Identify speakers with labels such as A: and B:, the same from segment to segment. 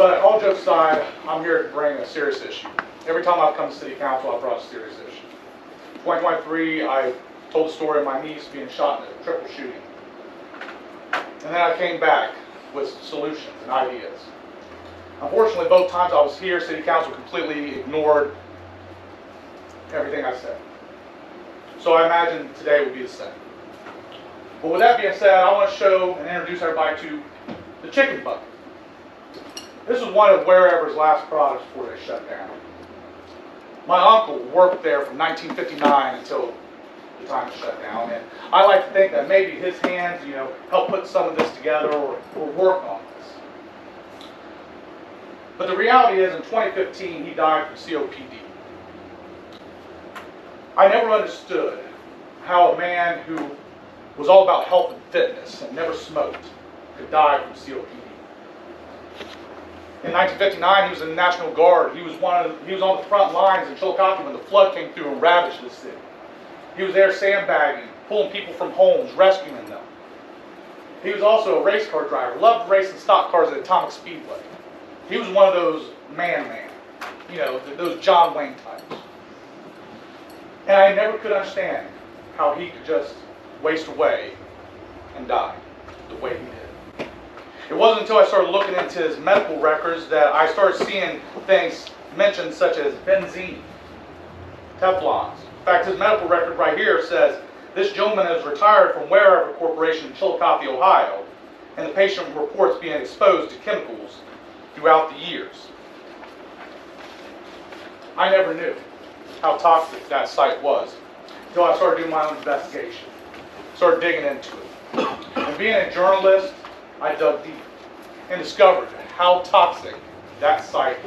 A: But all jokes aside, I'm here to bring a serious issue. Every time I've come to City Council, I've brought a serious issue. 2023, I told the story of my niece being shot in a triple shooting. And then I came back with solutions and ideas. Unfortunately, both times I was here, City Council completely ignored everything I said. So I imagine today would be the same. But with that being said, I want to show and introduce everybody to the chicken bucket. This is one of Wherever's last products before they shut down. My uncle worked there from 1959 until the time it shut down, and I like to think that maybe his hands, helped put some of this together or work on this. But the reality is, in 2015, he died from COPD. I never understood how a man who was all about health and fitness and never smoked could die from COPD. In 1959, he was in the National Guard. He was on the front lines in Chillicothe when the flood came through and ravaged the city. He was there sandbagging, pulling people from homes, rescuing them. He was also a race car driver, loved racing stock cars at Atomic Speedway. He was one of those those John Wayne types. And I never could understand how he could just waste away and die the way he did. It wasn't until I started looking into his medical records that I started seeing things mentioned such as benzene, Teflons. In fact, his medical record right here says this gentleman is retired from Wherever Corporation in Chillicothe, Ohio, and the patient reports being exposed to chemicals throughout the years. I never knew how toxic that site was until I started doing my own investigation, started digging into it. And being a journalist, I dug deep and discovered how toxic that site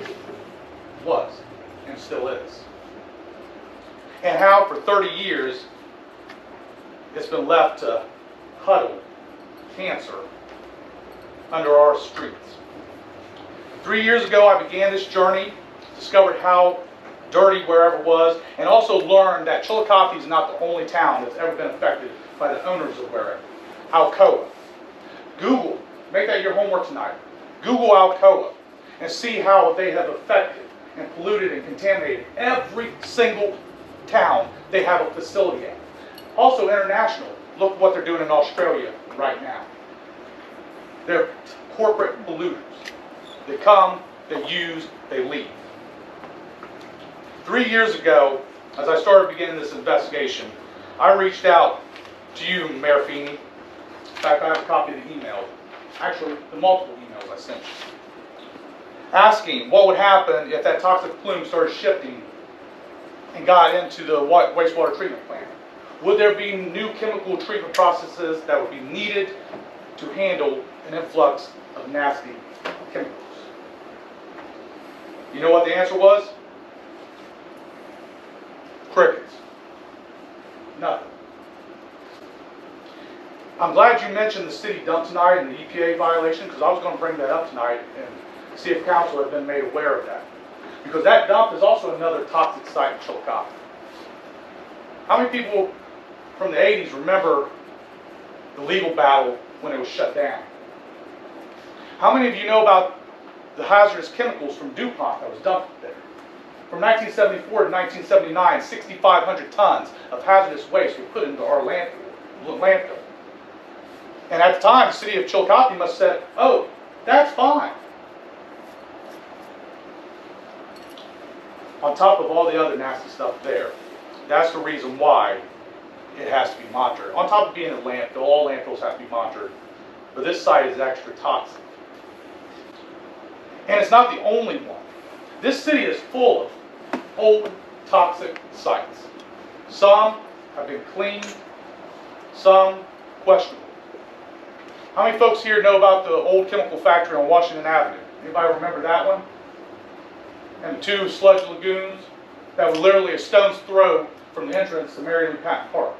A: was and still is. And how for 30 years it's been left to huddle cancer under our streets. 3 years ago I began this journey, discovered how dirty Wherever was, and also learned that Chillicothe is not the only town that's ever been affected by the owners of Wherever. Alcoa. Google, make that your homework tonight. Google Alcoa and see how they have affected and polluted and contaminated every single town they have a facility at. Also international, look what they're doing in Australia right now. They're corporate polluters. They come, they use, they leave. 3 years ago, as I started beginning this investigation, I reached out to you, Mayor Feeney. In fact, I have a copy of the email. Actually, the multiple emails I sent you. Asking what would happen if that toxic plume started shifting and got into the wastewater treatment plant. Would there be new chemical treatment processes that would be needed to handle an influx of nasty chemicals? You know what the answer was? Crickets. Nothing. I'm glad you mentioned the city dump tonight and the EPA violation, because I was going to bring that up tonight and see if council had been made aware of that. Because that dump is also another toxic site in Chillicothe. How many people from the 80s remember the legal battle when it was shut down? How many of you know about the hazardous chemicals from DuPont that was dumped there? From 1974 to 1979, 6,500 tons of hazardous waste were put into our landfill. And at the time, the city of Chillicothe must have said, oh, that's fine. On top of all the other nasty stuff there, that's the reason why it has to be monitored. On top of being a landfill, all landfills have to be monitored. But this site is extra toxic. And it's not the only one. This city is full of old, toxic sites. Some have been cleaned, some questionable. How many folks here know about the old chemical factory on Washington Avenue? Anybody remember that one? And the two sludge lagoons that were literally a stone's throw from the entrance to Mary Lou Patton Park.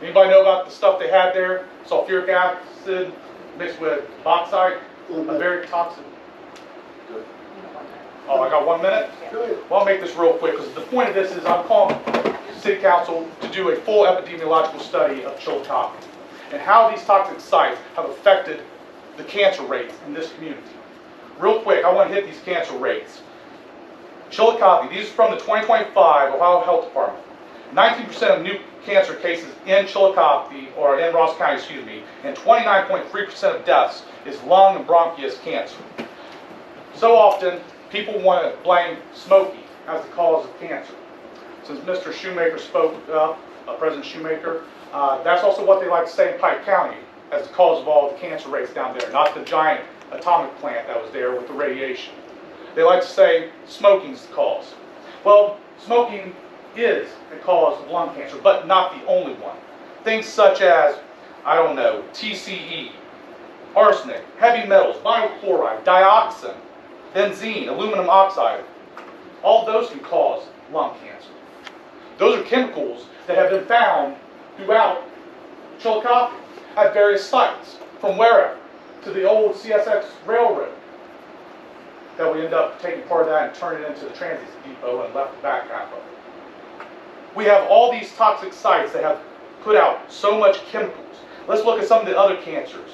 A: Anybody know about the stuff they had there? Sulfuric acid mixed with bauxite, a very toxic. Good. Oh, I got 1 minute? Well, I'll make this real quick, because the point of this is I'm calling City Council to do a full epidemiological study of Chillicothe and how these toxic sites have affected the cancer rates in this community. real quick, I want to hit these cancer rates. Chillicothe, these are from the 2025 Ohio Health Department. 19% of new cancer cases in Chillicothe, or in Ross County, excuse me, and 29.3% of deaths is lung and bronchial cancer. So often, people want to blame smoking as the cause of cancer. Since Mr. Shoemaker spoke up, President Shoemaker, that's also what they like to say in Pike County as the cause of all the cancer rates down there, not the giant atomic plant that was there with the radiation. They like to say smoking's the cause. Well, smoking is a cause of lung cancer, but not the only one. Things such as, I don't know, TCE, arsenic, heavy metals, vinyl chloride, dioxin, benzene, aluminum oxide, all those can cause lung cancer. Those are chemicals that have been found throughout Chillicothe at various sites, from wherever, to the old CSX railroad, that we end up taking part of that and turning it into the transit depot and left the back half of it. We have all these toxic sites that have put out so much chemicals. Let's look at some of the other cancers.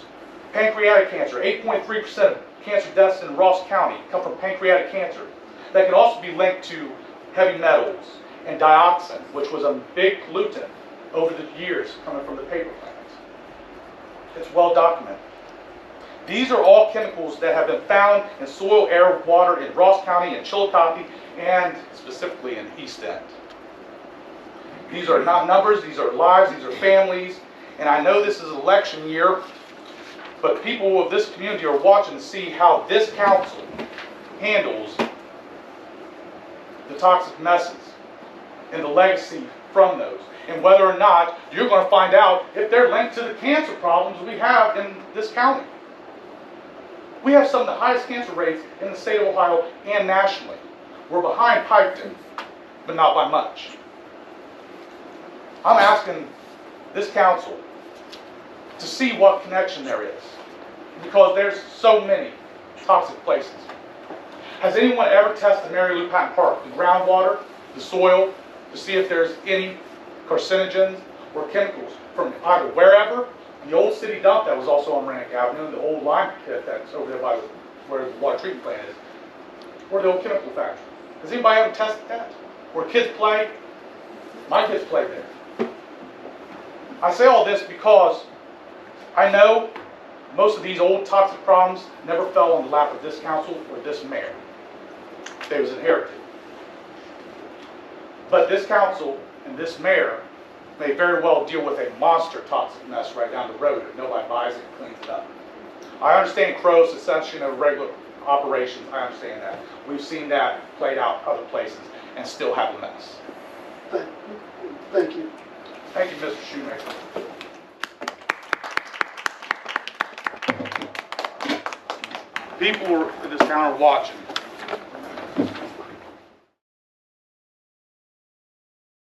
A: Pancreatic cancer, 8.3% of cancer deaths in Ross County come from pancreatic cancer. That can also be linked to heavy metals and dioxin, which was a big pollutant over the years coming from the paper plants. It's well documented. These are all chemicals that have been found in soil, air, water in Ross County and Chillicothe, and specifically in East End. These are not numbers, these are lives, these are families, and I know this is election year, but people of this community are watching to see how this council handles the toxic messes and the legacy from those, and whether or not you're going to find out if they're linked to the cancer problems we have in this county. We have some of the highest cancer rates in the state of Ohio and nationally. We're behind Piketon, but not by much. I'm asking this council to see what connection there is, because there's so many toxic places. Has anyone ever tested Mary Lou Patton Park, the groundwater, the soil, to see if there's any carcinogens or chemicals from either wherever, the old city dump that was also on Rannoch Avenue, the old lime pit that's over there by where the water treatment plant is, or the old chemical factory? Has anybody ever tested that? Where kids play? My kids played there. I say all this because I know most of these old toxic problems never fell on the lap of this council or this mayor. They was inherited. But this council and this mayor may very well deal with a monster toxic mess right down the road if nobody buys it and cleans it up. I understand Crow's cessation of regular operations. I understand that. We've seen that played out other places and still have a mess.
B: Thank you.
A: Thank you, Mr. Shoemaker. People in this town are watching.